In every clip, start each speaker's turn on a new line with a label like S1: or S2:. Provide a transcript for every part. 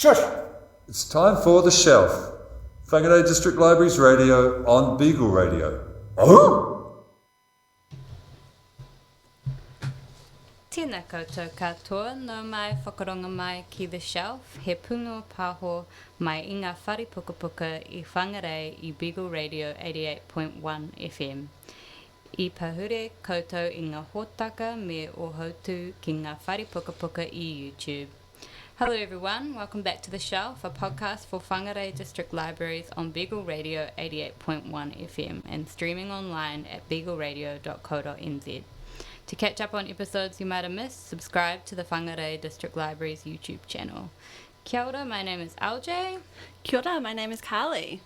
S1: Shush! It's time for The Shelf. Whangarei District Libraries Radio on Beagle Radio. Oh!
S2: Tēnā koutou katoa, no mai whakaronga mai ki The Shelf, he pungo pāho mai i ngā whare pukapuka I Whangarei I Beagle Radio 88.1 FM. I pahure koutou I ngā hōtaka me o hautu ki ngā whare pukapuka I YouTube. Hello everyone, welcome back to The Shelf, a podcast for Whangarei District Libraries on Beagle Radio 88.1 FM and streaming online at beagleradio.co.nz. To catch up on episodes you might have missed, subscribe to the Whangarei District Libraries YouTube channel. Kia ora, my name is LJ.
S3: Kia ora, my name is Karlie.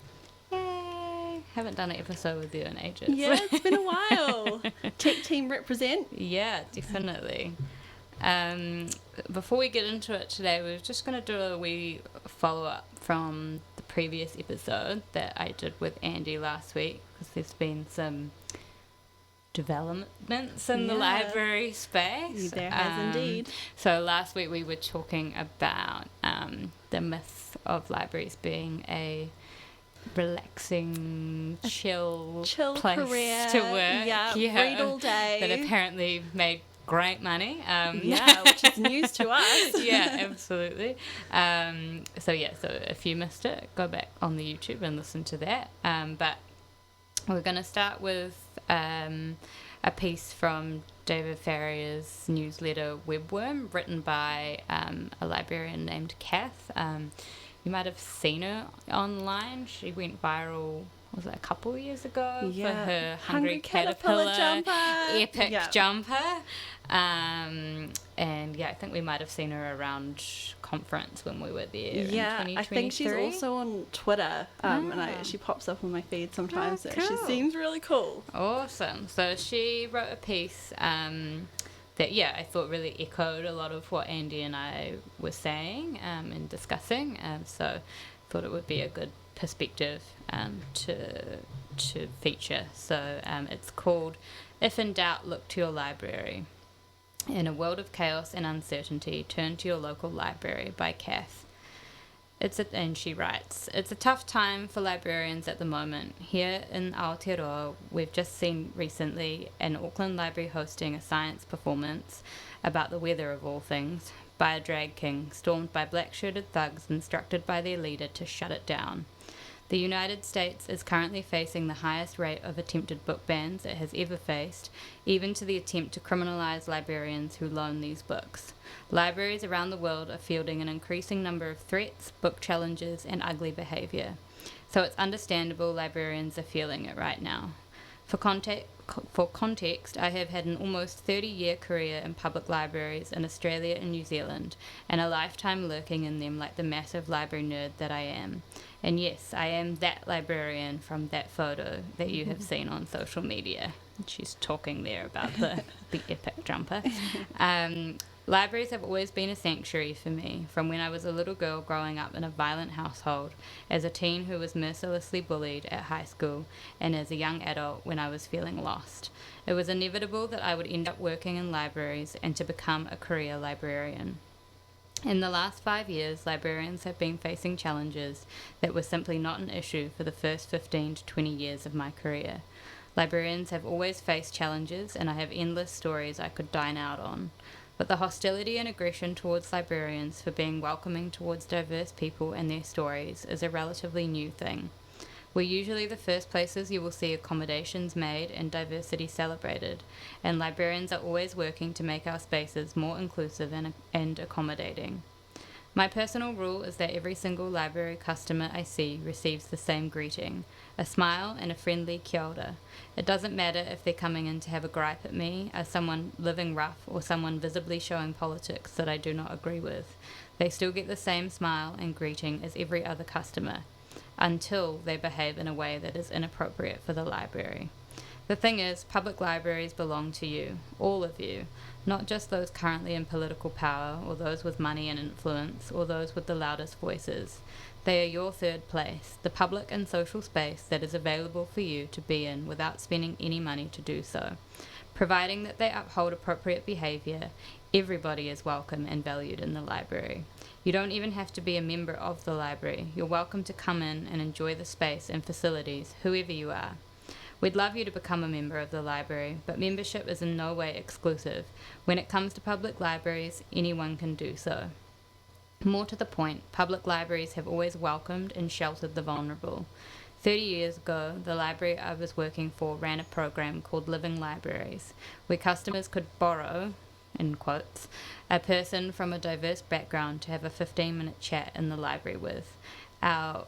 S2: Yay! Haven't done an episode with you in ages.
S3: Yeah, it's been a while. Tech team represent.
S2: Yeah, definitely. Before we get into it today, we're just going to do a wee follow-up from the previous episode that I did with Andy last week, because there's been some developments in the library space.
S3: There has indeed.
S2: So last week we were talking about the myth of libraries being a relaxing, chill place
S3: career
S2: to work.
S3: Yeah, read all day.
S2: That apparently made great money.
S3: Which is news to us.
S2: Yeah, absolutely. So if you missed it, go back on the YouTube and listen to that. But we're going to start with a piece from David Farrier's newsletter Webworm, written by a librarian named Kath. You might have seen her online. She went viral, was it a couple of years ago, for her Hungry Caterpillar
S3: jumper.
S2: Epic jumper. And I think we might have seen her around conference when we were there in 2023.
S3: I think she's also on Twitter, and she pops up on my feed sometimes.
S2: Oh,
S3: so she seems really cool.
S2: Awesome. So she wrote a piece that I thought really echoed a lot of what Andy and I were saying and discussing. So I thought it would be a good perspective to feature. So it's called "If in Doubt, Look to Your Library. In a world of chaos and uncertainty, turn to your local library" by Kath. And she writes, "It's a tough time for librarians at the moment. Here in Aotearoa, we've just seen recently an Auckland library hosting a science performance about the weather of all things by a drag king, stormed by black-shirted thugs instructed by their leader to shut it down. The United States is currently facing the highest rate of attempted book bans it has ever faced, even to the attempt to criminalize librarians who loan these books. Libraries around the world are fielding an increasing number of threats, book challenges, and ugly behavior. So it's understandable librarians are feeling it right now. For context, I have had an almost 30-year career in public libraries in Australia and New Zealand, and a lifetime lurking in them like the massive library nerd that I am. And yes, I am that librarian from that photo that you have seen on social media." She's talking there about the epic jumper. Libraries have always been a sanctuary for me, from when I was a little girl growing up in a violent household, as a teen who was mercilessly bullied at high school, and as a young adult when I was feeling lost. It was inevitable that I would end up working in libraries and to become a career librarian. In the last 5 years, librarians have been facing challenges that were simply not an issue for the first 15 to 20 years of my career. Librarians have always faced challenges, and I have endless stories I could dine out on. But the hostility and aggression towards librarians for being welcoming towards diverse people and their stories is a relatively new thing. We're usually the first places you will see accommodations made and diversity celebrated, and librarians are always working to make our spaces more inclusive and accommodating. My personal rule is that every single library customer I see receives the same greeting, a smile and a friendly kia ora. It doesn't matter if they're coming in to have a gripe at me, as someone living rough, or someone visibly showing politics that I do not agree with. They still get the same smile and greeting as every other customer, until they behave in a way that is inappropriate for the library. The thing is, public libraries belong to you, all of you, not just those currently in political power, or those with money and influence, or those with the loudest voices. They are your third place, the public and social space that is available for you to be in without spending any money to do so, providing that they uphold appropriate behaviour, Everybody is welcome and valued in the library. You don't even have to be a member of the library. You're welcome to come in and enjoy the space and facilities, whoever you are. We'd love you to become a member of the library, but membership is in no way exclusive. When it comes to public libraries, anyone can do so. More to the point, public libraries have always welcomed and sheltered the vulnerable. 30 years ago, the library I was working for ran a program called Living Libraries, where customers could borrow, in quotes, a person from a diverse background to have a 15-minute chat in the library with. Our,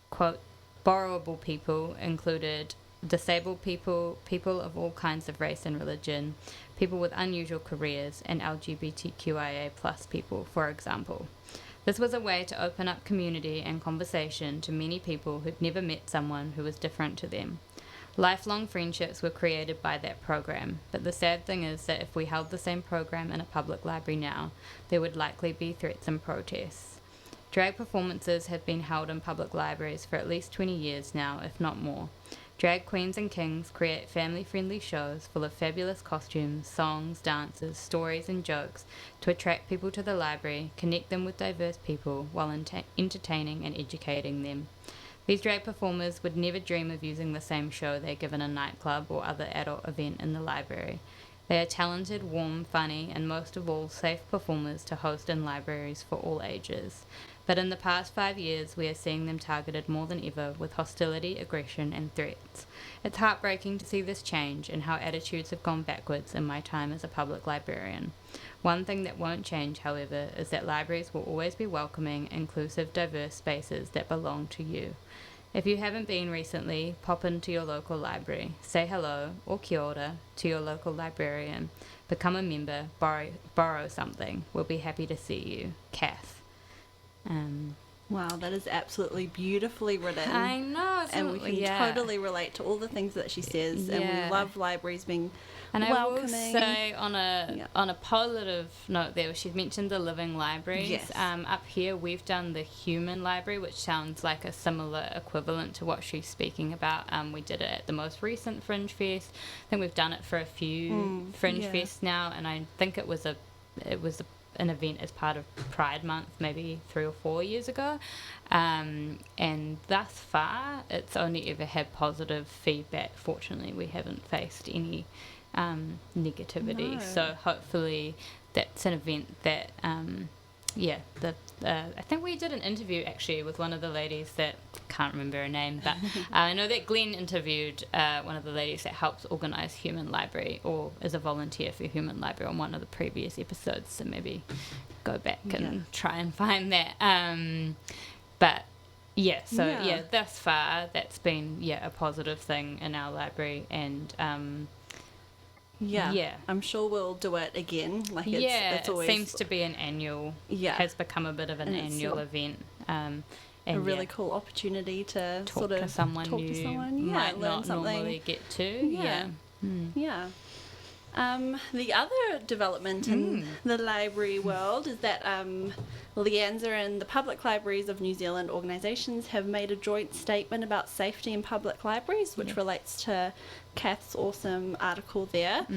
S2: quote, borrowable people included disabled people, people of all kinds of race and religion, people with unusual careers, and LGBTQIA+ people, for example. This was a way to open up community and conversation to many people who'd never met someone who was different to them. Lifelong friendships were created by that program, but the sad thing is that if we held the same program in a public library now, there would likely be threats and protests. Drag performances have been held in public libraries for at least 20 years now, if not more. Drag queens and kings create family-friendly shows full of fabulous costumes, songs, dances, stories and jokes to attract people to the library, connect them with diverse people while entertaining and educating them. These drag performers would never dream of using the same show they give in a nightclub or other adult event in the library. They are talented, warm, funny, and most of all, safe performers to host in libraries for all ages. But in the past 5 years, we are seeing them targeted more than ever with hostility, aggression, and threats. It's heartbreaking to see this change and how attitudes have gone backwards in my time as a public librarian. One thing that won't change, however, is that libraries will always be welcoming, inclusive, diverse spaces that belong to you. If you haven't been recently, pop into your local library, say hello or kia ora to your local librarian, become a member, borrow something. We'll be happy to see you. Kath.
S3: Wow, that is absolutely beautifully written.
S2: I know,
S3: and we can totally relate to all the things that she says.
S2: Yeah.
S3: And we love libraries being
S2: and
S3: welcoming.
S2: I will say on a positive note there, she's mentioned the living libraries.
S3: Yes.
S2: Up here we've done the human library, which sounds like a similar equivalent to what she's speaking about. We did it at the most recent Fringe Fest. I think we've done it for a few Fringe Fests now, and I think it was an event as part of Pride Month maybe 3 or 4 years ago, and thus far it's only ever had positive feedback. Fortunately, we haven't faced any negativity.
S3: No.
S2: So hopefully that's an event that I think we did an interview actually with one of the ladies that, can't remember her name, but I know that Glenn interviewed one of the ladies that helps organise Human Library or is a volunteer for Human Library on one of the previous episodes, so maybe go back and try and find that. Thus far that's been a positive thing in our library, and
S3: I'm sure we'll do it again. It's always,
S2: it seems to be an annual. Has become a bit of an annual event. And
S3: a really cool opportunity to
S2: talk to someone might
S3: learn
S2: not
S3: something.
S2: normally get to.
S3: The other development in the library world is that LIANZA and the Public Libraries of New Zealand organisations have made a joint statement about safety in public libraries, which relates to Kath's awesome article there.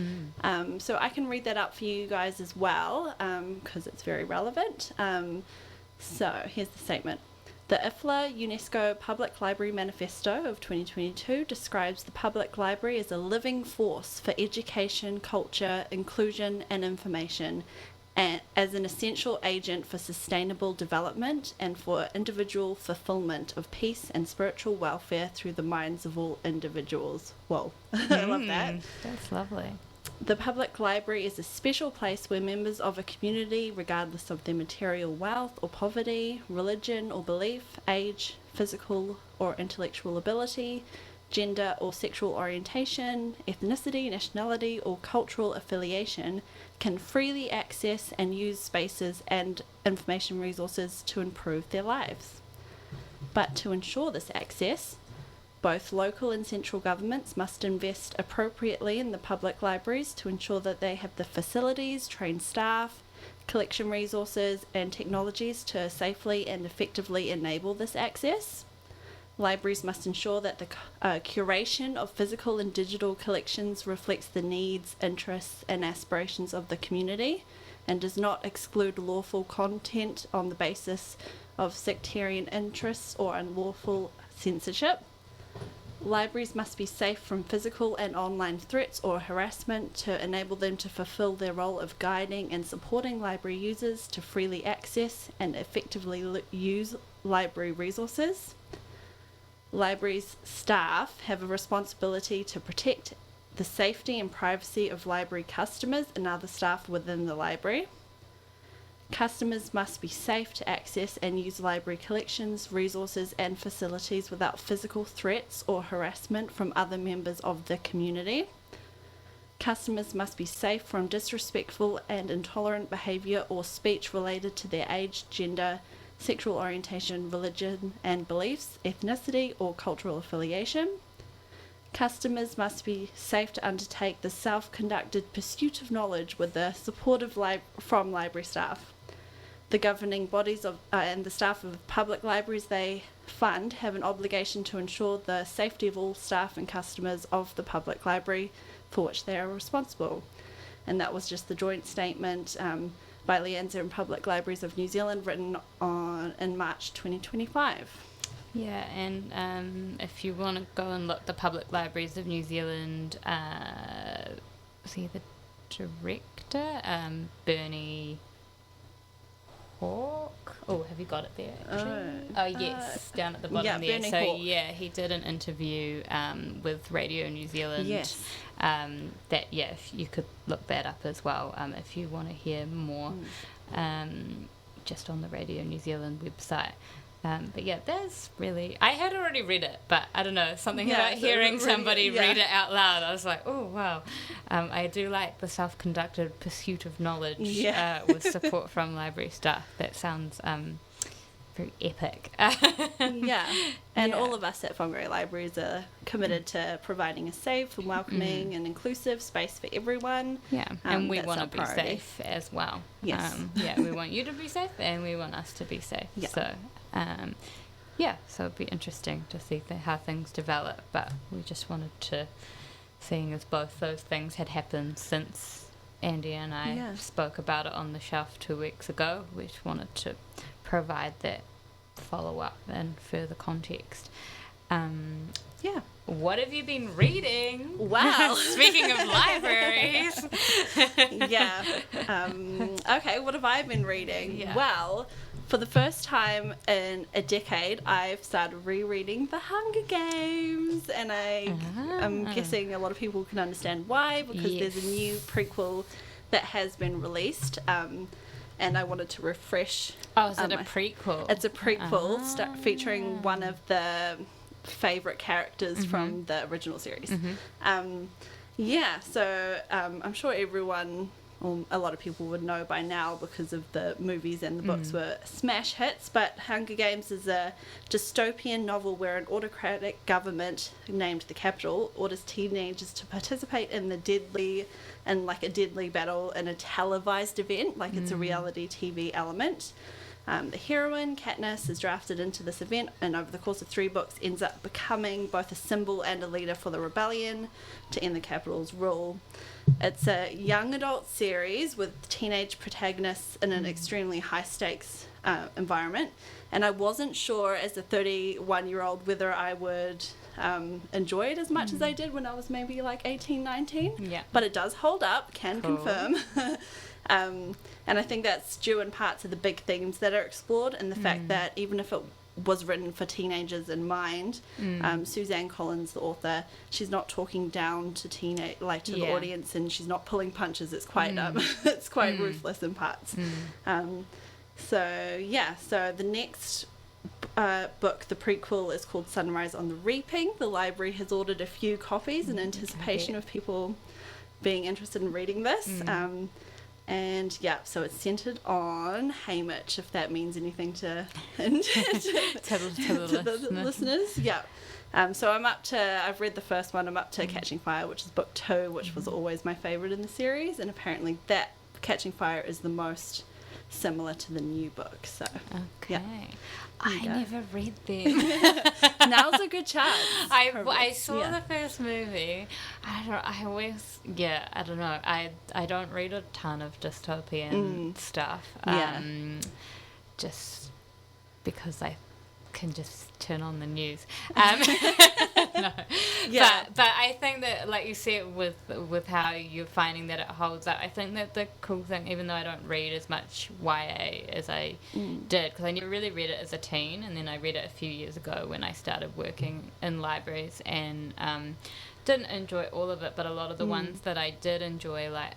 S3: So I can read that up for you guys as well, because it's very relevant. So here's the statement. The IFLA UNESCO Public Library Manifesto of 2022 describes the public library as a living force for education, culture, inclusion and information, and as an essential agent for sustainable development and for individual fulfillment of peace and spiritual welfare through the minds of all individuals. Whoa, I love that.
S2: That's lovely.
S3: The public library is a special place where members of a community, regardless of their material wealth or poverty, religion or belief, age, physical or intellectual ability, gender or sexual orientation, ethnicity, nationality or cultural affiliation, can freely access and use spaces and information resources to improve their lives. But to ensure this access, both local and central governments must invest appropriately in the public libraries to ensure that they have the facilities, trained staff, collection resources and technologies to safely and effectively enable this access. Libraries must ensure that the curation of physical and digital collections reflects the needs, interests and aspirations of the community, and does not exclude lawful content on the basis of sectarian interests or unlawful censorship. Libraries must be safe from physical and online threats or harassment to enable them to fulfill their role of guiding and supporting library users to freely access and effectively use library resources. Libraries' staff have a responsibility to protect the safety and privacy of library customers and other staff within the library. Customers must be safe to access and use library collections, resources and facilities without physical threats or harassment from other members of the community. Customers must be safe from disrespectful and intolerant behaviour or speech related to their age, gender, sexual orientation, religion and beliefs, ethnicity or cultural affiliation. Customers must be safe to undertake the self-conducted pursuit of knowledge with the support of from library staff. The governing bodies of and the staff of public libraries they fund have an obligation to ensure the safety of all staff and customers of the public library for which they are responsible. And that was just the joint statement by LIANZA and Public Libraries of New Zealand, written in March 2025.
S2: Yeah, and if you want to go and look, the Public Libraries of New Zealand, see the director, Bernie Hawk. Oh, have you got it there? Actually? Yes, down at the bottom there.
S3: Bernie
S2: So
S3: Hawk.
S2: yeah, he did an interview with Radio New Zealand.
S3: Yes.
S2: That if you could look that up as well, if you want to hear more, just on the Radio New Zealand website. But yeah, there's really... I had already read it, but I don't know, something about hearing somebody read it out loud. I was like, oh, wow. I do like the self-conducted pursuit of knowledge with support from library staff. That sounds very epic.
S3: And all of us at Whangarei Libraries are committed to providing a safe and welcoming and inclusive space for everyone.
S2: Yeah, and we
S3: that's
S2: want to
S3: our
S2: be
S3: priority.
S2: safe as well.
S3: Yes.
S2: We want you to be safe and we want us to be safe.
S3: Yeah.
S2: So it'd be interesting to see how things develop, but we just wanted to, seeing as both those things had happened since Andy and I spoke about it on the shelf 2 weeks ago, we just wanted to provide that follow-up and further context. What have you been reading?
S3: Wow.
S2: Speaking of libraries.
S3: Okay, what have I been reading?
S2: Yeah.
S3: Well, for the first time in a decade, I've started rereading The Hunger Games, and I'm guessing a lot of people can understand why, because there's a new prequel that has been released, and I wanted to refresh.
S2: Oh, is it a prequel?
S3: It's a prequel featuring one of the favourite characters from the original series. So I'm sure everyone, or a lot of people would know by now because of the movies and the books were smash hits, but Hunger Games is a dystopian novel where an autocratic government named the Capitol orders teenagers to participate in a deadly battle in a televised event, like it's a reality TV element. The heroine, Katniss, is drafted into this event and over the course of 3 books ends up becoming both a symbol and a leader for the rebellion to end the Capitol's rule. It's a young adult series with teenage protagonists in an extremely high-stakes environment, and I wasn't sure as a 31-year-old whether I would enjoy it as much as I did when I was maybe like 18, 19.
S2: Yeah.
S3: But it does hold up, confirm. And I think that's due in part to the big themes that are explored and the fact that even if it was written for teenagers in mind, Suzanne Collins, the author, she's not talking down to the audience, and she's not pulling punches. It's quite it's quite ruthless in parts. So the next book, the prequel, is called Sunrise on the Reaping. The library has ordered a few copies in anticipation of people being interested in reading this. So it's centered on Haymitch, if that means anything to the listeners. So I've read the first one. I'm up to Catching Fire, which is book 2, which was always my favorite in the series, and apparently that Catching Fire is the most similar to the new book. So
S2: Okay.
S3: yeah.
S2: I
S3: go.
S2: never read them.
S3: Now's a good chance.
S2: I saw
S3: Yeah.
S2: the first movie. I don't know. I don't read a ton of dystopian stuff.
S3: Yeah.
S2: Just because I can just turn on the news. No.
S3: Yeah.
S2: But I think that, like you said, with how you're finding that it holds up, I think that the cool thing, even though I don't read as much YA as I did, because I never really read it as a teen, and then I read it a few years ago when I started working in libraries, and didn't enjoy all of it, but a lot of the ones that I did enjoy, like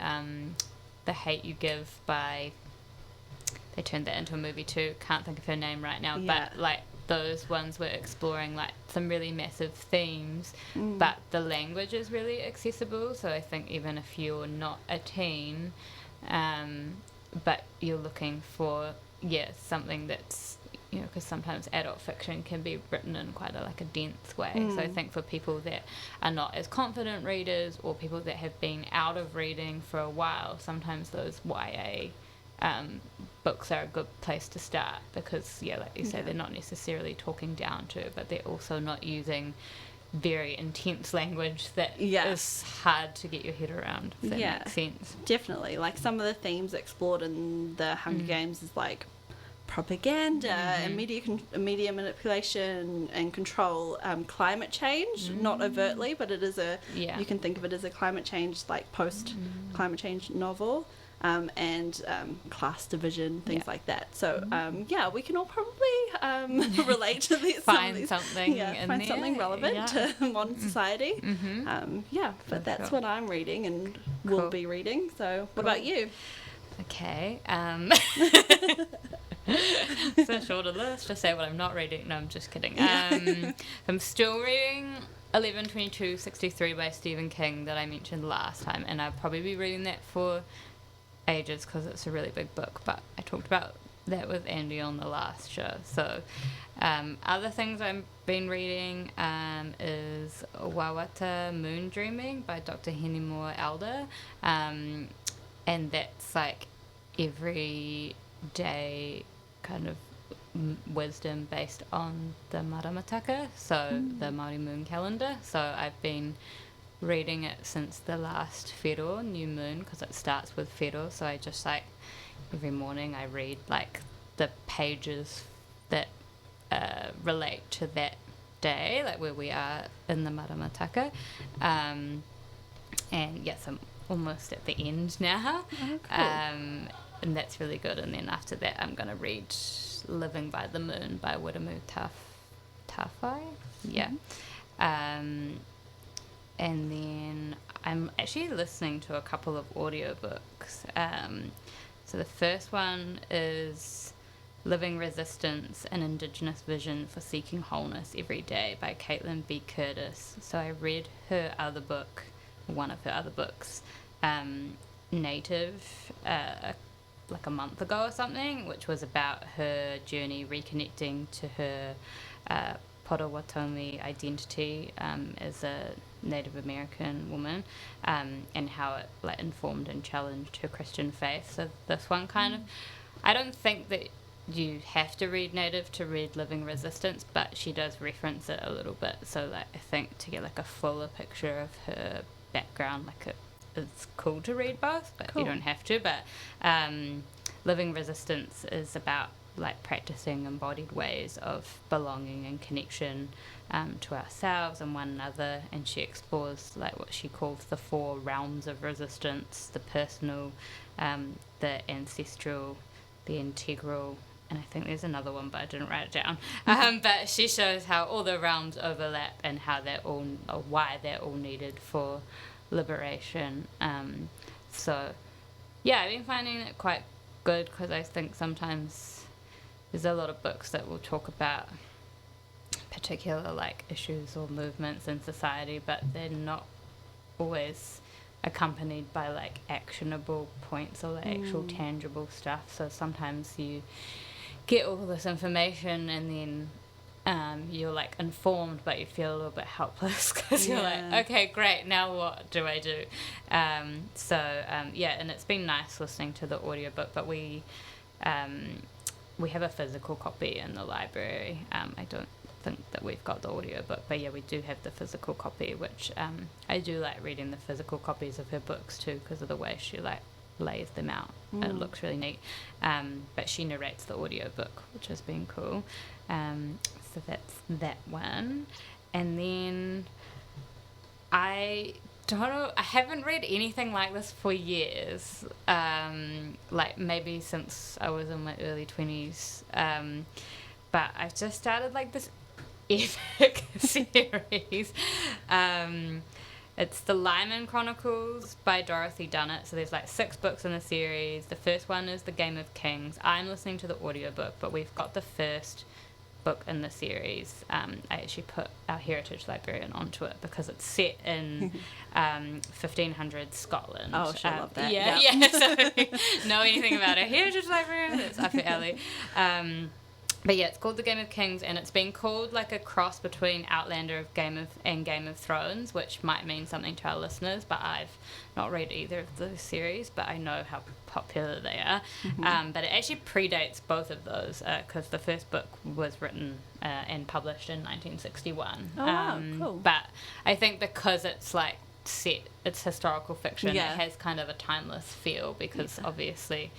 S2: The Hate You Give by... They turned that into a movie too. Can't think of her name right now.
S3: Yeah.
S2: But like those ones were exploring like some really massive themes, but the language is really accessible. So I think even if you're not a teen, but you're looking for something that's, you know, because sometimes adult fiction can be written in quite a dense way. So I think for people that are not as confident readers, or people that have been out of reading for a while, sometimes those YA books are a good place to start, because like you say, they're not necessarily talking down to, but they're also not using very intense language that is hard to get your head around, if that makes sense.
S3: Definitely. Like some of the themes explored in the Hunger Games is like propaganda and media manipulation and control, climate change, not overtly, but it is you can think of it as a climate change, like post climate change novel. And class division, things like that. So we can all probably relate to these.
S2: Find something
S3: relevant to modern society. But that's what I'm reading and will be reading. So what about you?
S2: Okay. It's a shorter list to say what I'm not reading. No, I'm just kidding. I'm still reading 11/22/63 by Stephen King that I mentioned last time, and I'll probably be reading that for ages because it's a really big book, but I talked about that with Andy on the last show. So other things I've been reading is Wawata Moon Dreaming by Dr. Henimore Elder, and that's like every day kind of wisdom based on the Maramataka, so the Māori moon calendar. So I've been reading it since the last Whero, new moon, because it starts with Whero. So I just like every morning I read like the pages that relate to that day, like where we are in the Maramataka. And yes, I'm almost at the end now.
S3: Cool.
S2: And that's really good. And then after that I'm going to read Living by the Moon by Wiremu Tawhai. Yeah. And then I'm actually listening to a couple of audiobooks. So the first one is Living Resistance, an Indigenous Vision for Seeking Wholeness Every Day by Caitlin B. Curtis. So I read her other book, one of her other books, Native, like a month ago or something, which was about her journey reconnecting to her Potawatomi identity as a Native American woman, and how it like informed and challenged her Christian faith. So this one kind of, I don't think that you have to read Native to read Living Resistance, but she does reference it a little bit. So like I think to get like a fuller picture of her background, like it's cool to read both, but you don't have to. But Living Resistance is about like practicing embodied ways of belonging and connection to ourselves and one another, and she explores like what she calls the 4 realms of resistance: the personal, the ancestral, the integral, and I think there's another one, but I didn't write it down. But she shows how all the realms overlap and how they're all, or why they're all needed for liberation. So yeah, I've been finding it quite good, because I think sometimes there's a lot of books that will talk about particular like issues or movements in society, but they're not always accompanied by like actionable points or like actual tangible stuff. So sometimes you get all this information and then you're like informed, but you feel a little bit helpless because you're like, okay, great, now what do I do? And it's been nice listening to the audiobook, but we we have a physical copy in the library. I don't think that we've got the audiobook, but yeah, we do have the physical copy, which I do like reading the physical copies of her books too, because of the way she like lays them out. It looks really neat. But she narrates the audiobook, which has been cool. So that's that one. And then I don't know, I haven't read anything like this for years, like maybe since I was in my early 20s, but I've just started like this epic series. It's the Lyman Chronicles by Dorothy Dunnett. So there's like 6 books in the series. The first one is The Game of Kings. I'm listening to the audiobook, but we've got the first book in the series. I actually put our heritage librarian onto it because it's set in 1500s Scotland.
S3: Oh, she'll love that.
S2: Yeah. So know anything about a heritage librarian? It's up her alley. But yeah, it's called The Game of Kings, and it's been called like a cross between Outlander and Game of Thrones, which might mean something to our listeners, but I've not read either of those series, but I know how popular they are. But it actually predates both of those, because the first book was written and published in 1961.
S3: Oh, wow, cool.
S2: But I think because it's like set, it's historical fiction, it has kind of a timeless feel, because obviously...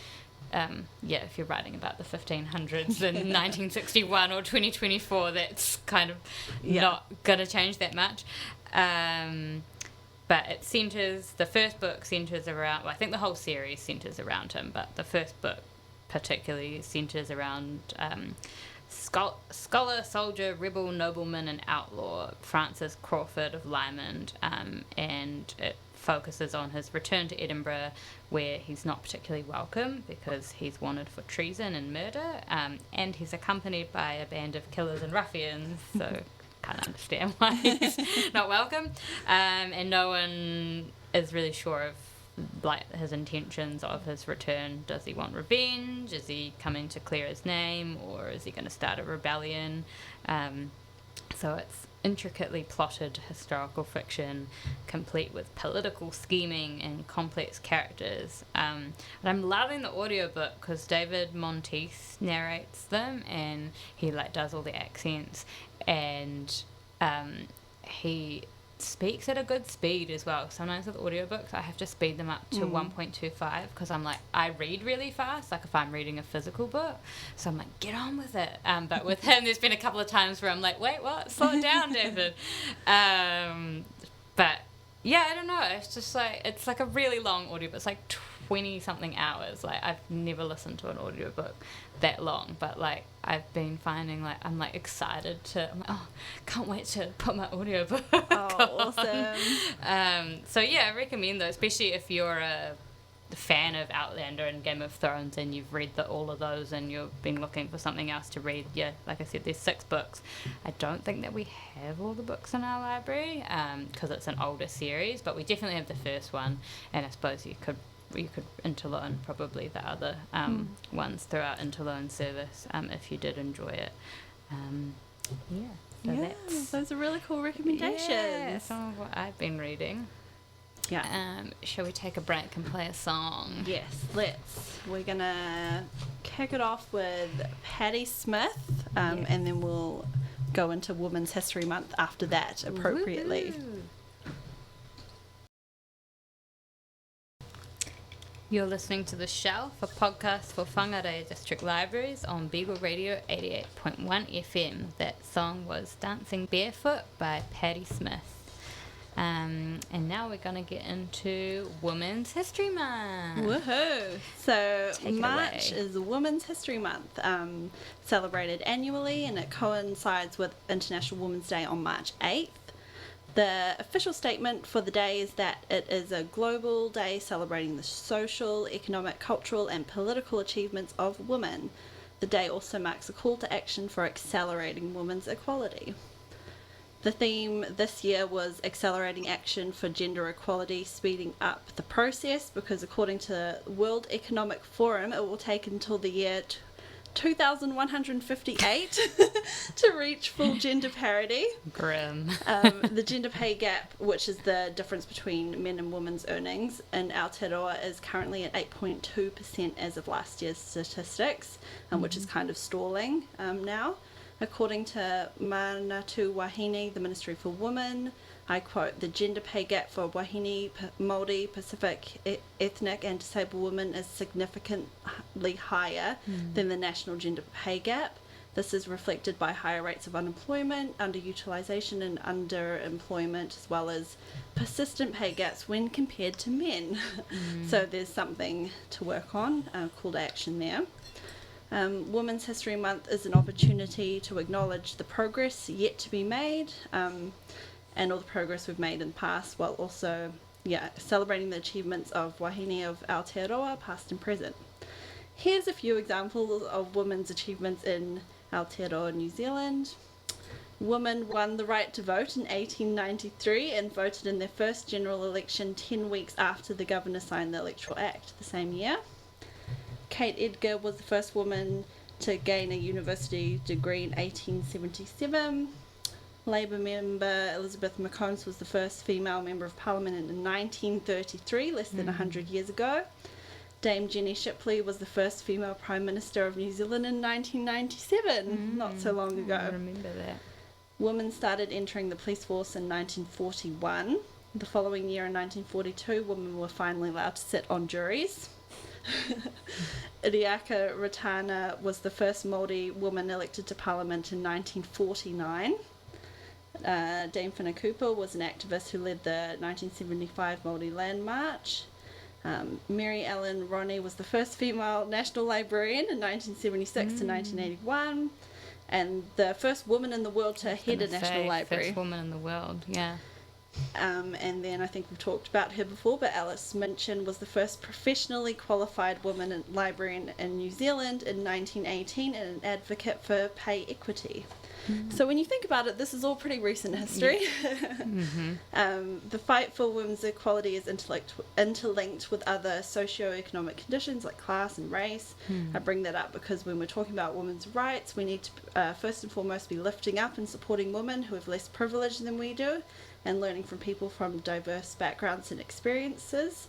S2: if you're writing about the 1500s in 1961 or 2024, that's kind of not going to change that much. But it centres, the first book centres around, well, I think the whole series centres around him, but the first book particularly centres around scholar, soldier, rebel, nobleman and outlaw Francis Crawford of Lyman, and it focuses on his return to Edinburgh, where he's not particularly welcome because he's wanted for treason and murder, and he's accompanied by a band of killers and ruffians, so can't understand why he's not welcome, and no one is really sure of like his intentions of his return. Does he want revenge? Is he coming to clear his name, or is he going to start a rebellion? So it's intricately plotted historical fiction, complete with political scheming and complex characters. And I'm loving the audiobook because David Monteith narrates them, and he like does all the accents, and he speaks at a good speed as well. Sometimes with audiobooks I have to speed them up to 1.25 because I'm like, I read really fast, like if I'm reading a physical book, so I'm like, get on with it. But with him there's been a couple of times where I'm like, wait, what? Slow it down, David. But yeah, I don't know, it's just like, it's like a really long audiobook. It's like 20 something hours. Like I've never listened to an audiobook that long, but like I've been finding like I'm like excited to, I'm like, oh, can't wait to put my audiobook on.
S3: Awesome.
S2: So yeah, I recommend those, especially if you're a fan of Outlander and Game of Thrones and you've read all of those and you've been looking for something else to read. Yeah, like I said, there's 6 books. I don't think that we have all the books in our library because it's an older series, but we definitely have the first one, and I suppose you could interloan probably the other ones through our interloan service if you did enjoy it.
S3: Those are really cool recommendations.
S2: Yeah, some of what I've been reading.
S3: Yeah.
S2: Shall we take a break and play a song?
S3: Yes, let's. We're gonna kick it off with Patti Smith, and then we'll go into Women's History Month after that appropriately.
S2: Woo-hoo. You're listening to The Shelf, a podcast for Whangarei District Libraries on Beagle Radio 88.1 FM. That song was Dancing Barefoot by Patti Smith. And now we're going to get into Women's History Month.
S3: Woohoo! So March
S2: away.
S3: is Women's History Month, celebrated annually, and it coincides with International Women's Day on March 8th. The official statement for the day is that it is a global day celebrating the social, economic, cultural and political achievements of women. The day also marks a call to action for accelerating women's equality. The theme this year was accelerating action for gender equality, speeding up the process, because according to the World Economic Forum, it will take until the year 2,158 to reach full gender parity.
S2: Grim.
S3: The gender pay gap, which is the difference between men and women's earnings in Aotearoa, is currently at 8.2% as of last year's statistics, which is kind of stalling now. According to Manatu Wahine, the Ministry for Women, I quote, "The gender pay gap for Wahine, Māori, Pacific, ethnic and disabled women is significantly higher than the national gender pay gap. This is reflected by higher rates of unemployment, underutilisation and underemployment, as well as persistent pay gaps when compared to men." So there's something to work on, call to action there. Women's History Month is an opportunity to acknowledge the progress yet to be made, and all the progress we've made in the past, while also celebrating the achievements of Wahine of Aotearoa, past and present. Here's a few examples of women's achievements in Aotearoa, New Zealand. Women won the right to vote in 1893 and voted in their first general election 10 weeks after the governor signed the Electoral Act the same year. Kate Edgar was the first woman to gain a university degree in 1877. Labour member Elizabeth McCombs was the first female member of Parliament in 1933, less than 100 years ago. Dame Jenny Shipley was the first female Prime Minister of New Zealand in 1997, not so long ago.
S2: I remember that.
S3: Women started entering the police force in 1941. The following year, in 1942, women were finally allowed to sit on juries. Iriaka Ratana was the first Māori woman elected to Parliament in 1949. Dame Whina Cooper was an activist who led the 1975 Māori Land March. Mary Ellen Roney was the first female national librarian in 1976 to 1981, and the first woman in the world to head a national library.
S2: First woman in the world, yeah.
S3: And then I think we've talked about her before, but Alice Minchin was the first professionally qualified woman in librarian in New Zealand in 1918 and an advocate for pay equity. So when you think about it, this is all pretty recent history. The fight for women's equality is interlinked with other socio-economic conditions like class and race. I bring that up because when we're talking about women's rights, we need to first and foremost be lifting up and supporting women who have less privilege than we do, and learning from people from diverse backgrounds and experiences.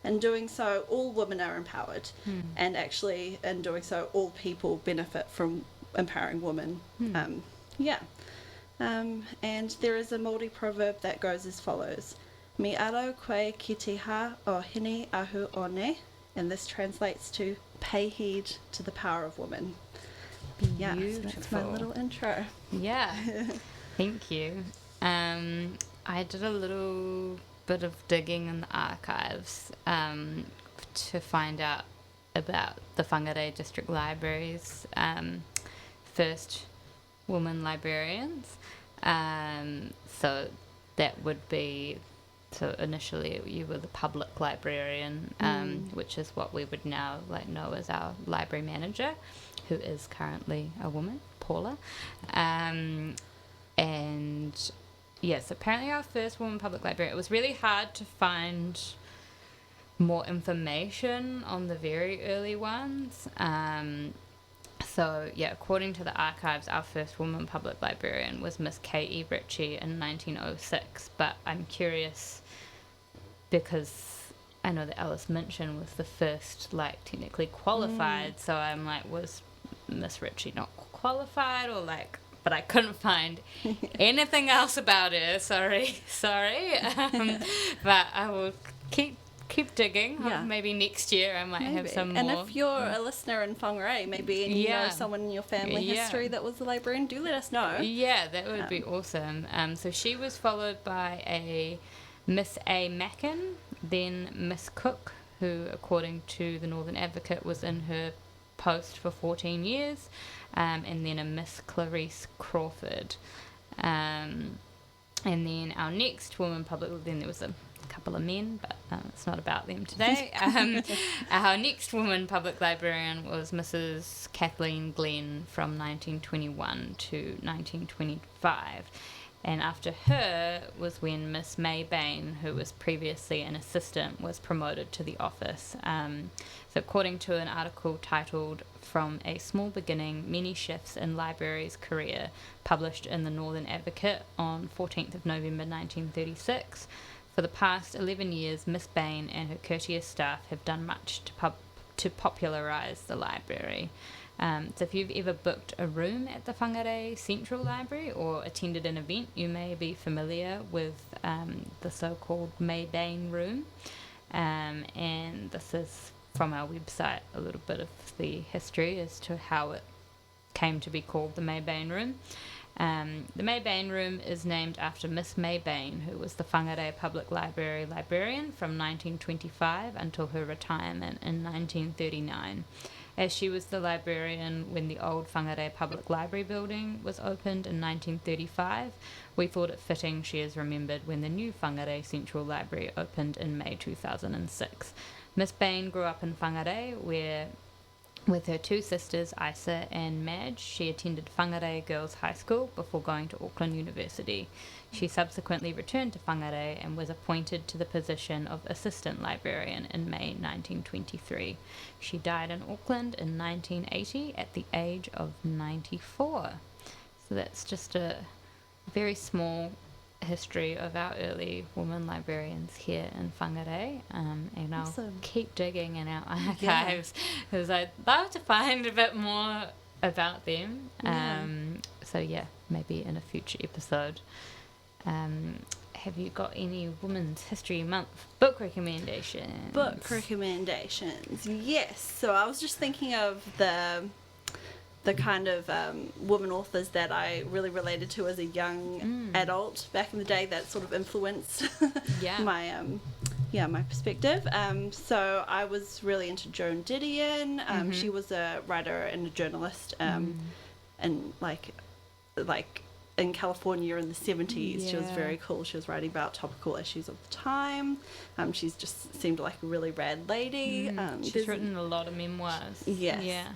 S3: In doing so, all women are empowered, and actually in doing so, all people benefit from empowering women. And there is a Māori proverb that goes as follows: "Me aro koe ki te ha o hine ahu one," and this translates to "pay heed to the power of women." Yeah, so that's my little intro.
S2: Yeah, thank you. I did a little bit of digging in the archives to find out about the Whangarei District Libraries, first women librarians. So that would be, so initially you were the public librarian, which is what we would now know as our library manager, who is currently a woman, Paula. And yes, apparently our first woman public librarian, it was really hard to find more information on the very early ones. So, yeah, according to the archives, our first woman public librarian was Miss K.E. Ritchie in 1906. But I'm curious because I know that Alice Minchin was the first, technically qualified. So I'm like, was Miss Ritchie not qualified, or but I couldn't find anything else about her. Sorry. But I will keep digging.
S3: Yeah.
S2: Maybe next year I might have some more.
S3: And if you're a listener in Whangarei, maybe, and you know someone in your family history that was a librarian, do let us know.
S2: Yeah, that would be awesome. So she was followed by a Miss A. Mackin, then Miss Cook, who, according to the Northern Advocate, was in her post for 14 years, and then a Miss Clarice Crawford. And then our next woman public, then there was a couple of men, but it's not about them today. Our next woman public librarian was Mrs. Kathleen Glenn from 1921 to 1925. And after her was when Miss May Bain, who was previously an assistant, was promoted to the office. So according to an article titled From a Small Beginning, Many Shifts in Libraries' Career, published in the Northern Advocate on 14th of November 1936, for the past 11 years, Miss Bain and her courteous staff have done much to popularise the library. So if you've ever booked a room at the Whangarei Central Library or attended an event, you may be familiar with the so-called May Bain room. And this is from our website, a little bit of the history as to how it came to be called the May Bain room. The May Bain room is named after Miss May Bain, who was the Whangarei Public Library librarian from 1925 until her retirement in 1939. As she was the librarian when the old Whangarei Public Library building was opened in 1935, we thought it fitting she is remembered when the new Whangarei Central Library opened in May 2006. Miss Bain grew up in Whangarei, where with her two sisters, Isa and Madge, she attended Whangarei Girls High School before going to Auckland University. She subsequently returned to Whangarei and was appointed to the position of Assistant Librarian in May 1923. She died in Auckland in 1980 at the age of 94. So that's just a very small history of our early women librarians here in Whangarei, and I'll keep digging in our archives because I'd love to find a bit more about them. So maybe in a future episode. Have you got any Women's History Month book recommendations?
S3: Book recommendations, yes. So I was just thinking of the kind of women authors that I really related to as a young adult back in the day that sort of influenced my perspective. So I was really into Joan Didion. She was a writer and a journalist, and like in California in the 70s. She was very cool. She was writing about topical issues of the time. She's just seemed like a really rad lady.
S2: She's written a lot of memoirs.
S3: Yes.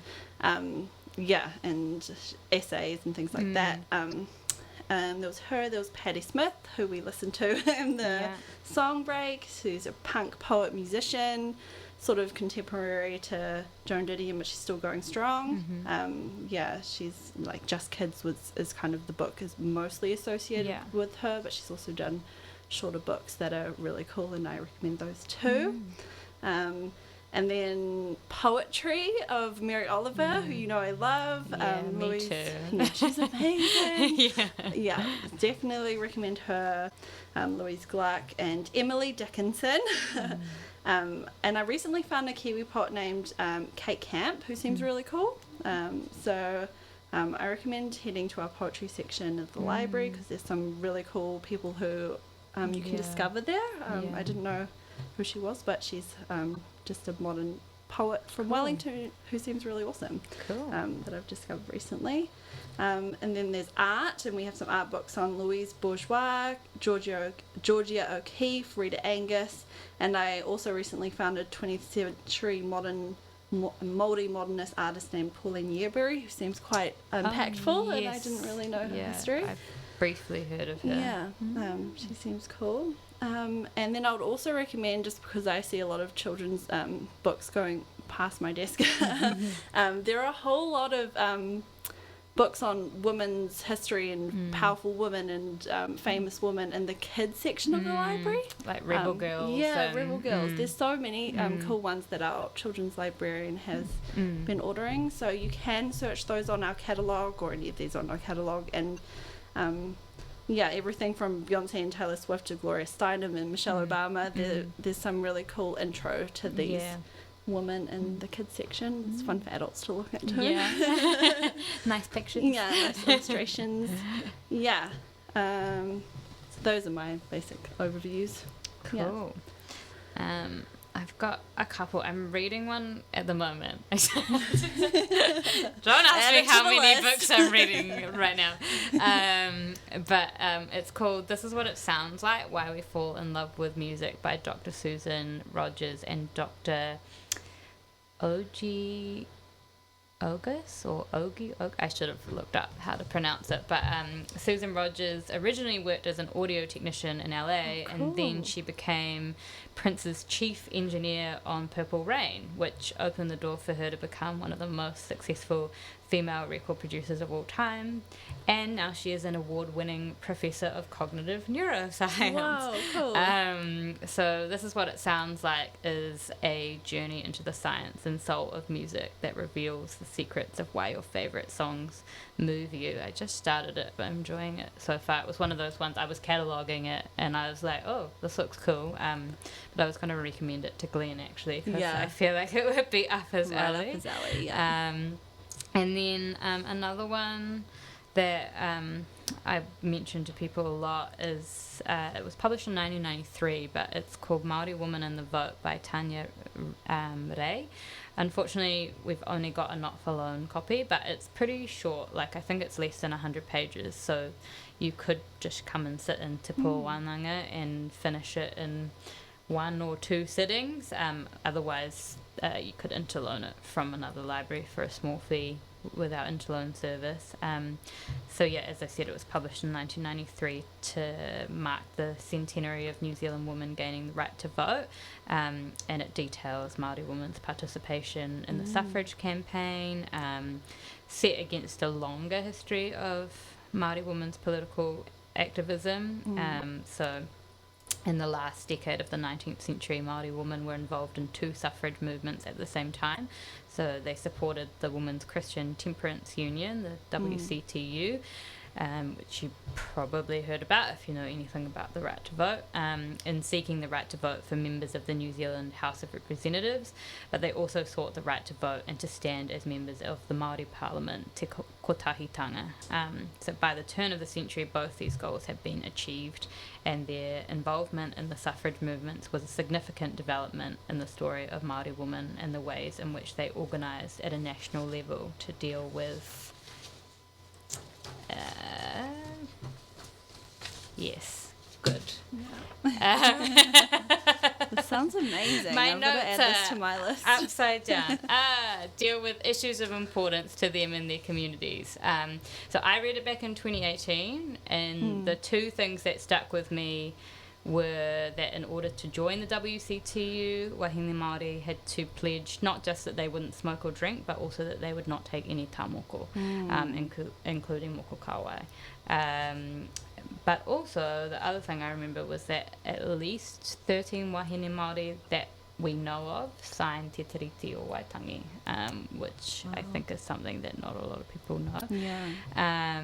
S3: Yeah, and essays and things like that. There was her, there was Patti Smith, who we listened to in the song break, who's a punk poet musician, sort of contemporary to Joan Didion, but she's still going strong. She's like Just Kids is kind of the book is mostly associated with her, but she's also done shorter books that are really cool, and I recommend those too. And then poetry of Mary Oliver, who you know I love.
S2: Me too.
S3: Yeah, she's amazing. Definitely recommend her. Louise Gluck and Emily Dickinson. And I recently found a Kiwi poet named Kate Camp, who seems really cool. So I recommend heading to our poetry section of the library because there's some really cool people who you can discover there. I didn't know who she was, but she's just a modern poet from Wellington who seems really awesome. That I've discovered recently. And then there's art, and we have some art books on Louise Bourgeois, Georgia O'Keeffe, Rita Angus, and I also recently found a 20th century mouldy modernist artist named Pauline Yearbury, who seems quite impactful, and I didn't really know her history.
S2: I've briefly heard of her.
S3: She seems cool. And then I would also recommend, just because I see a lot of children's books going past my desk, there are a whole lot of books on women's history and powerful women and famous women in the kids section of the library.
S2: Like Rebel Girls.
S3: Rebel Girls. There's so many cool ones that our children's librarian has been ordering. So you can search those on our catalogue, or any of these on our catalogue, and everything from Beyonce and Taylor Swift to Gloria Steinem and Michelle Obama. There's some really cool intro to these women in the kids section. It's fun for adults to look at too.
S2: Nice pictures.
S3: Nice illustrations. So those are my basic overviews.
S2: Cool. I've got a couple. I'm reading one at the moment. Don't ask me how many books I'm reading right now. But it's called This Is What It Sounds Like, Why We Fall in Love with Music by Dr. Susan Rogers and Dr. Ogus or Ogie. I should have looked up how to pronounce it. But Susan Rogers originally worked as an audio technician in LA, and then she became Prince's chief engineer on Purple Rain, which opened the door for her to become one of the most successful female record producers of all time. And now she is an award-winning professor of cognitive neuroscience.
S3: Wow, cool.
S2: So this is what it sounds like, is a journey into the science and soul of music that reveals the secrets of why your favourite songs move you. I just started it, but I'm enjoying it so far. It was one of those ones, I was cataloguing it, and I was like, oh, this looks cool. But I was going to recommend it to Glenn, actually, because I feel like it would be up his alley.
S3: Up his alley, yeah.
S2: And then another one that I mentioned to people a lot is, it was published in 1993, but it's called Māori Woman and the Vote by Tanya Ray. Unfortunately, we've only got a not-for-loan copy, but it's pretty short. Like, I think it's less than 100 pages, so you could just come and sit in Te Pō Wānanga and finish it in 1 or 2 sittings. Otherwise, you could interloan it from another library for a small fee with our interloan service. So yeah, as I said, it was published in 1993 to mark the centenary of New Zealand women gaining the right to vote, and it details Māori women's participation in the suffrage campaign, set against a longer history of Māori women's political activism. So in the last decade of the 19th century, Māori women were involved in 2 suffrage movements at the same time. So they supported the Women's Christian Temperance Union, the WCTU, which you probably heard about if you know anything about the right to vote, in seeking the right to vote for members of the New Zealand House of Representatives. But they also sought the right to vote and to stand as members of the Māori Parliament, Te Kotahitanga. So by the turn of the century, both these goals had been achieved, and their involvement in the suffrage movements was a significant development in the story of Māori women and the ways in which they organised at a national level to deal with yes, good.
S3: This sounds amazing.
S2: My
S3: I'm
S2: notes
S3: going to add this to my list.
S2: Upside down. Deal with issues of importance to them and their communities. So I read it back in 2018, and the 2 things that stuck with me were that in order to join the WCTU, Wahine Māori had to pledge not just that they wouldn't smoke or drink, but also that they would not take any tamoko, including moko kawai. But also, the other thing I remember was that at least 13 Wahine Māori that we know of signed Te Tiriti o Waitangi, which I think is something that not a lot of people know.
S3: Yeah.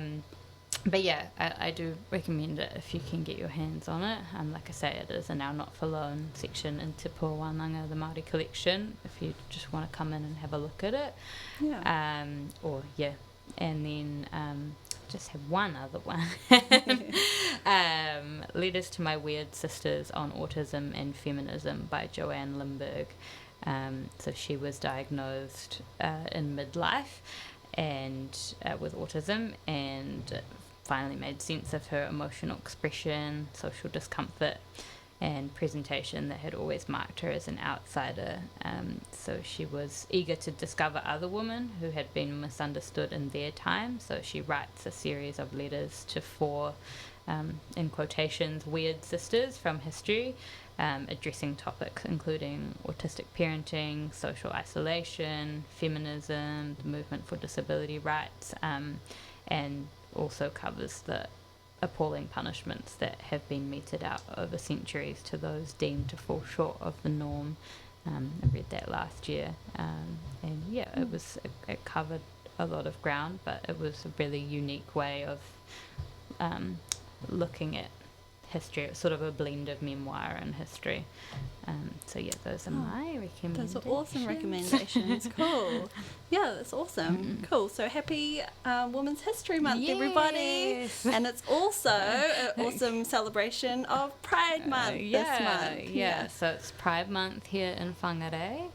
S2: But yeah, I do recommend it if you can get your hands on it. Like I say, it is in our not-for-loan section in Te Pō Wānanga, the Māori collection, if you just want to come in and have a look at it.
S3: Yeah.
S2: And then just have one other one. Letters to My Weird Sisters on Autism and Feminism by Joanne Limburg. So she was diagnosed in midlife and with autism, and finally made sense of her emotional expression, social discomfort, and presentation that had always marked her as an outsider. So she was eager to discover other women who had been misunderstood in their time. So she writes a series of letters to 4, in quotations, weird sisters from history, addressing topics including autistic parenting, social isolation, feminism, the movement for disability rights, and also covers the appalling punishments that have been meted out over centuries to those deemed to fall short of the norm. I read that last year, and yeah, it covered a lot of ground, but it was a really unique way of looking at history. It was sort of a blend of memoir and history. So yeah, those are my recommendations.
S3: Those are awesome recommendations. Cool. Yeah, that's awesome. Cool. So happy Women's History Month, everybody. And it's also an awesome celebration of Pride Month this month.
S2: Yeah, so it's Pride Month here in Whangarei.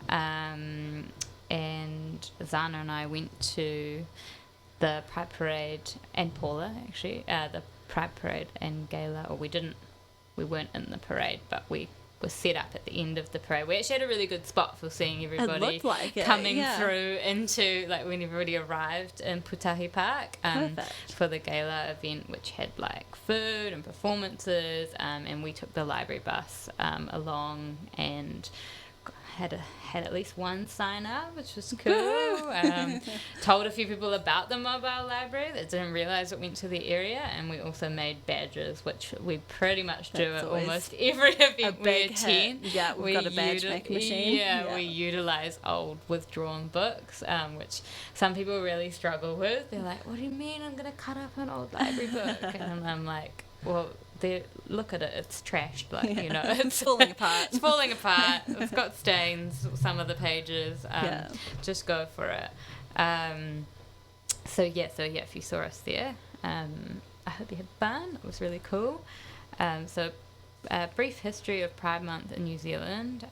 S2: And Zana and I went to the Pride Parade, and Paula actually, the Pride Parade and Gala, or we weren't in the parade, but we was set up at the end of the parade. We actually had a really good spot for seeing everybody
S3: looked like it,
S2: coming
S3: yeah.
S2: through into, like, when everybody arrived in Putahi Park for the gala event, which had, like, food and performances, and we took the library bus along and had at least one sign up, which was cool. Told a few people about the mobile library that didn't realise it went to the area, and we also made badges, which we pretty much do at almost every event we attend.
S3: Yeah, we've got a badge make machine.
S2: Yeah, we utilise old withdrawn books, which some people really struggle with. They're like, what do you mean I'm going to cut up an old library book? And I'm like, well, look at it, it's trashed, like, you know,
S3: it's falling apart.
S2: It's falling apart. It's got stains, some of the pages. Just go for it. So yeah, if you saw us there, I hope you had fun. It was really cool. So a brief history of Pride Month in New Zealand.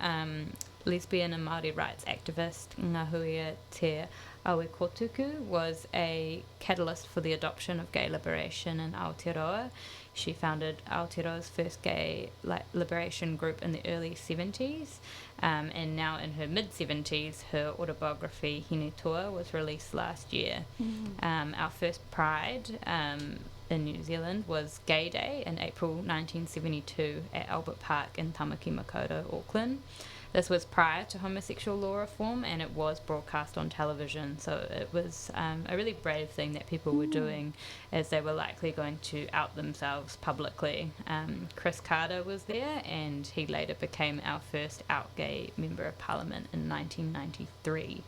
S2: Lesbian and Māori rights activist Ngahuia Te Awekotuku was a catalyst for the adoption of gay liberation in Aotearoa. She founded Aotearoa's first gay liberation group in the early 70s, and now in her mid-70s, her autobiography Hine Toa was released last year. Our first Pride in New Zealand was Gay Day in April 1972 at Albert Park in Tamaki Makaurau, Auckland. This was prior to homosexual law reform, and it was broadcast on television, so it was a really brave thing that people were doing, as they were likely going to out themselves publicly. Chris Carter was there, and he later became our first out gay member of parliament in 1993.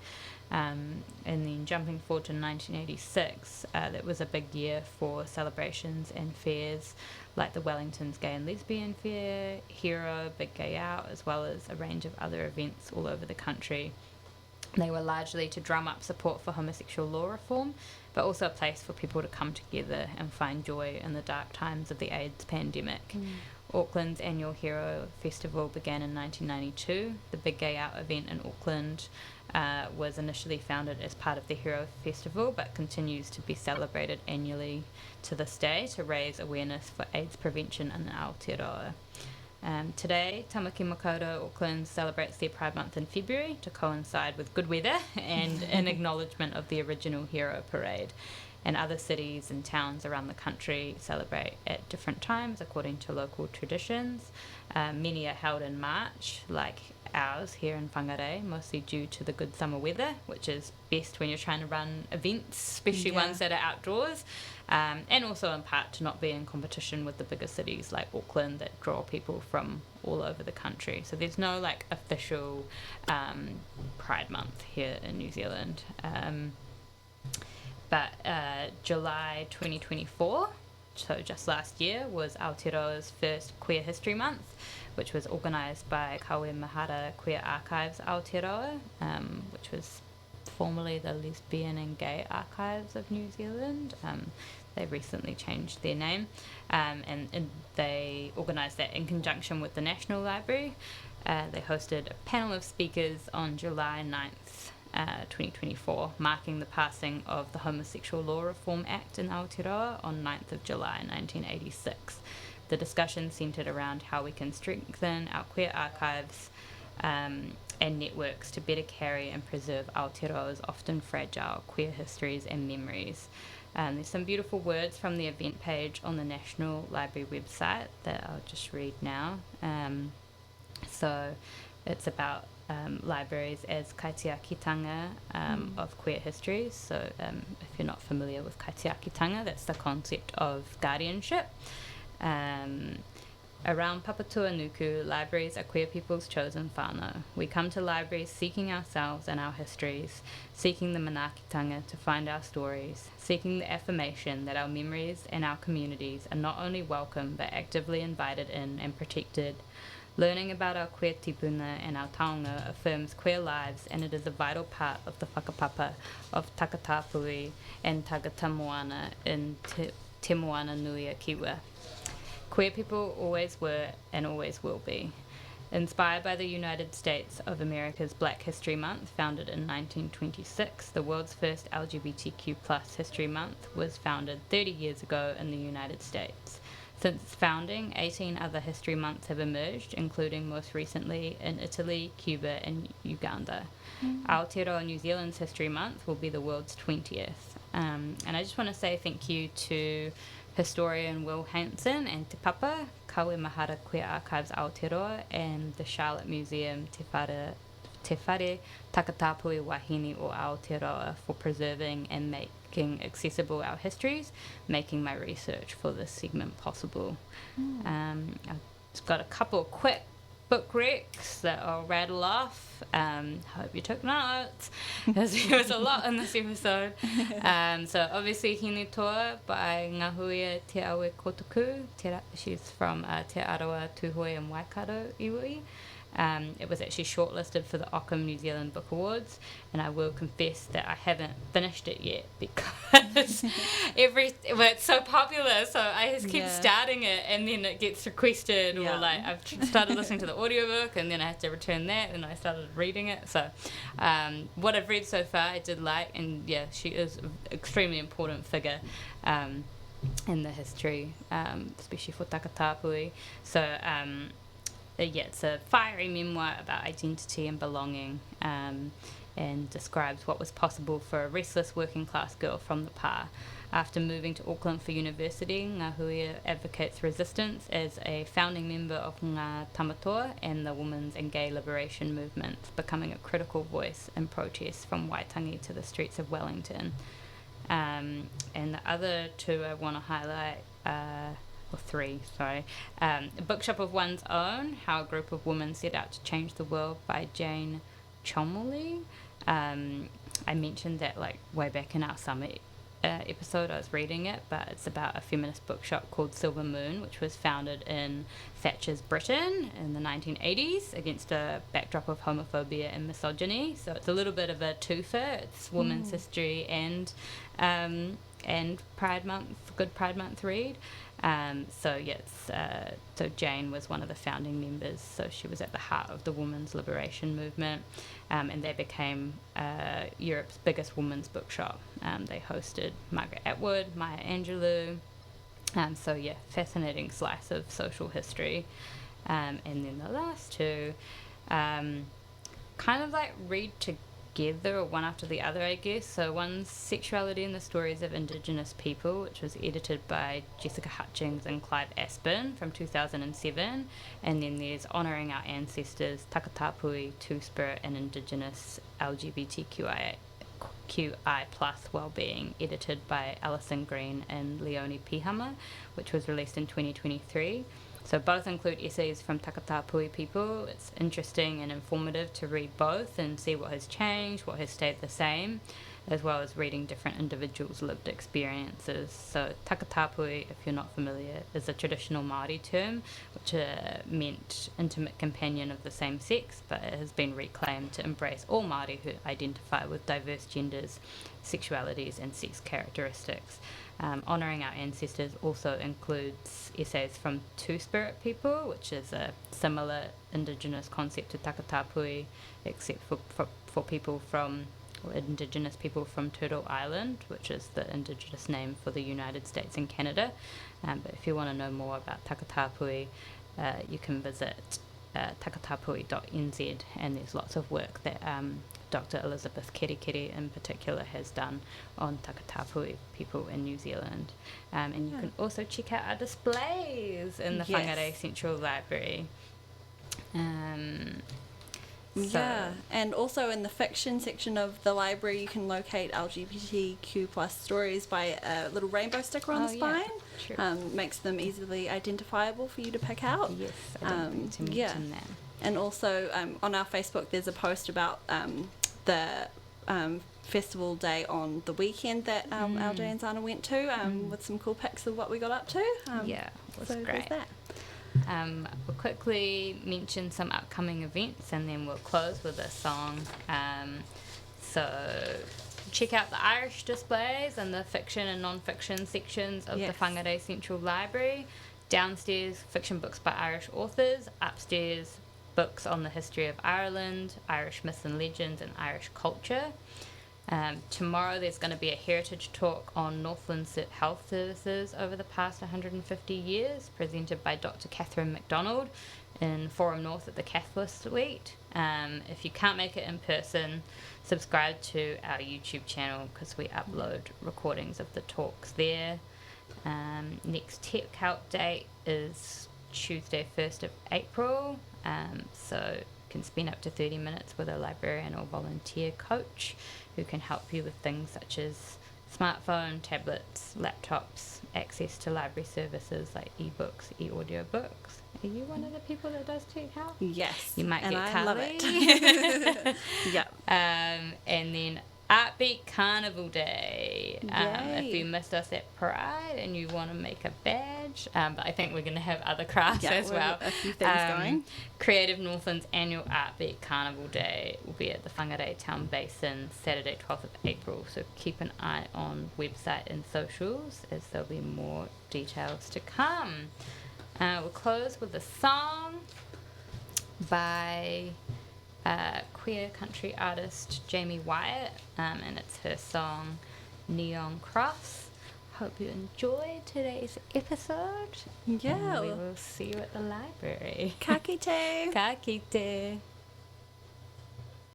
S2: And then jumping forward to 1986, that was a big year for celebrations and fairs like the Wellington's Gay and Lesbian Fair, Hero, Big Gay Out, as well as a range of other events all over the country. They were largely to drum up support for homosexual law reform, but also a place for people to come together and find joy in the dark times of the AIDS pandemic. Auckland's annual Hero Festival began in 1992. The Big Gay Out event in Auckland was initially founded as part of the Hero Festival, but continues to be celebrated annually to this day to raise awareness for AIDS prevention in Aotearoa. Today, Tamaki Makaurau, Auckland, celebrates their Pride Month in February to coincide with good weather and in acknowledgement of the original Hero Parade. And other cities and towns around the country celebrate at different times according to local traditions. Many are held in March, like ours here in Whangarei, mostly due to the good summer weather, which is best when you're trying to run events, especially ones that are outdoors, and also in part to not be in competition with the bigger cities like Auckland that draw people from all over the country. So there's no like official Pride Month here in New Zealand. But July 2024, so just last year, was Aotearoa's first Queer History Month, which was organised by Kawe Mahara Queer Archives Aotearoa, which was formerly the Lesbian and Gay Archives of New Zealand. They recently changed their name, and they organised that in conjunction with the National Library. They hosted a panel of speakers on July 9th, 2024, marking the passing of the Homosexual Law Reform Act in Aotearoa on 9th of July 1986. The discussion centred around how we can strengthen our queer archives and networks to better carry and preserve Aotearoa's often fragile queer histories and memories. There's some beautiful words from the event page on the National Library website that I'll just read now. So it's about libraries as kaitiakitanga of queer histories. So if you're not familiar with kaitiakitanga, that's the concept of guardianship. Around Papatūānuku, libraries are queer people's chosen whānau. We come to libraries seeking ourselves and our histories, seeking the manaakitanga to find our stories, seeking the affirmation that our memories and our communities are not only welcome but actively invited in and protected. Learning about our queer tipuna and our taonga affirms queer lives, and it is a vital part of the whakapapa of Takatapui and Tagata Moana in Te Moana Nui a Kiwa. Queer people always were and always will be. Inspired by the United States of America's Black History Month, founded in 1926, the world's first LGBTQ+ History Month was founded 30 years ago in the United States. Since its founding, 18 other history months have emerged, including most recently in Italy, Cuba, and Uganda. Aotearoa New Zealand's History Month will be the world's 20th. And I just want to say thank you to historian Will Hanson and Te Papa, Kawe Mahara Queer Archives Aotearoa, and the Charlotte Museum Te Whare Takatapui Wahine o Aotearoa for preserving and making accessible our histories, making my research for this segment possible. I've just got a couple of quick book recs that I'll rattle off. Hope you took notes, because there was a lot in this episode. So obviously Hine Toa by Ngahuia Te Awe Kotoku. She's from Te Arawa, Tuhoi and Waikato iwi. It was actually shortlisted for the Ockham New Zealand Book Awards, and I will confess that I haven't finished it yet because it's so popular, so I just keep starting it and then it gets requested, or like I've started listening to the audiobook and then I have to return that, and I started reading it. So what I've read so far I did like, and she is an extremely important figure in the history, especially for Takatapui. So it's a fiery memoir about identity and belonging, and describes what was possible for a restless working class girl from the pa. After moving to Auckland for university, Ngahuia advocates resistance as a founding member of Ngā Tamatoa and the women's and gay liberation movements, becoming a critical voice in protests from Waitangi to the streets of Wellington. And the other two I want to highlight, or three, sorry. A Bookshop of One's Own, How a Group of Women Set Out to Change the World by Jane Chomley. I mentioned that like way back in our summit episode I was reading it, but it's about a feminist bookshop called Silver Moon, which was founded in Thatcher's Britain in the 1980s against a backdrop of homophobia and misogyny. So it's a little bit of a twofer. It's women's history and Pride Month, good Pride Month read. So Jane was one of the founding members, so she was at the heart of the women's liberation movement, and they became Europe's biggest women's bookshop. They hosted Margaret Atwood, Maya Angelou, fascinating slice of social history. And then the last two, kind of like read together, or one after the other, I guess. So one's Sexuality in the Stories of Indigenous People, which was edited by Jessica Hutchings and Clive Aspin from 2007. And then there's Honouring Our Ancestors, Takatapui, Two-Spirit and Indigenous LGBTQI plus Wellbeing, edited by Alison Green and Leonie Pihama, which was released in 2023. So both include essays from Takatapui people. It's interesting and informative to read both and see what has changed, what has stayed the same, as well as reading different individuals' lived experiences. So Takatapui, if you're not familiar, is a traditional Māori term, which meant intimate companion of the same sex, but it has been reclaimed to embrace all Māori who identify with diverse genders, sexualities and sex characteristics. Honouring Our Ancestors also includes essays from Two-Spirit people, which is a similar Indigenous concept to Takatapui, except for people from, or Indigenous people from Turtle Island, which is the Indigenous name for the United States and Canada. But if you want to know more about Takatapui, you can visit takatapui.nz, and there's lots of work that Dr. Elizabeth Kerikeri in particular has done on Takatapui people in New Zealand. And you can also check out our displays in the Whangarei Central Library. And also in the fiction section of the library you can locate LGBTQ plus stories by a little rainbow sticker on the spine. Makes them easily identifiable for you to pick out. Yes, I don't think to mention that. And also on our Facebook there's a post about the festival day on the weekend that LJ and Zana went to, with some cool pics of what we got up to. It was great. That. We'll quickly mention some upcoming events and then we'll close with a song. So check out the Irish displays and the fiction and non-fiction sections of the Whangarei Central Library. Downstairs, fiction books by Irish authors. Upstairs, books on the history of Ireland, Irish myths and legends and Irish culture. Tomorrow there's going to be a heritage talk on Northland's health services over the past 150 years, presented by Dr. Catherine McDonald in Forum North at the Kath Suite. If you can't make it in person, subscribe to our YouTube channel because we upload recordings of the talks there. Next tech help date is Tuesday 1st of April, so you can spend up to 30 minutes with a librarian or volunteer coach who can help you with things such as smartphone, tablets, laptops, access to library services like ebooks, e-audio books. Are you one of the people that does tech help?
S3: Yes.
S2: You might
S3: and
S2: get
S3: I
S2: Karlie.
S3: love it. Yep.
S2: And then Artbeat Carnival Day. If
S3: Yay.
S2: you missed us at Pride and you want to make a badge, but I think we're going to have other crafts as well.
S3: A few things going.
S2: Creative Northland's annual Artbeat Carnival Day will be at the Whangarei Town Basin Saturday 12th of April, so keep an eye on website and socials as there'll be more details to come. We'll close with a song by queer country artist Jamie Wyatt, and it's her song Neon Cross. Hope you enjoyed today's episode.
S3: Yeah.
S2: And we will see you at the library.
S3: Ka kite.
S2: Ka kite.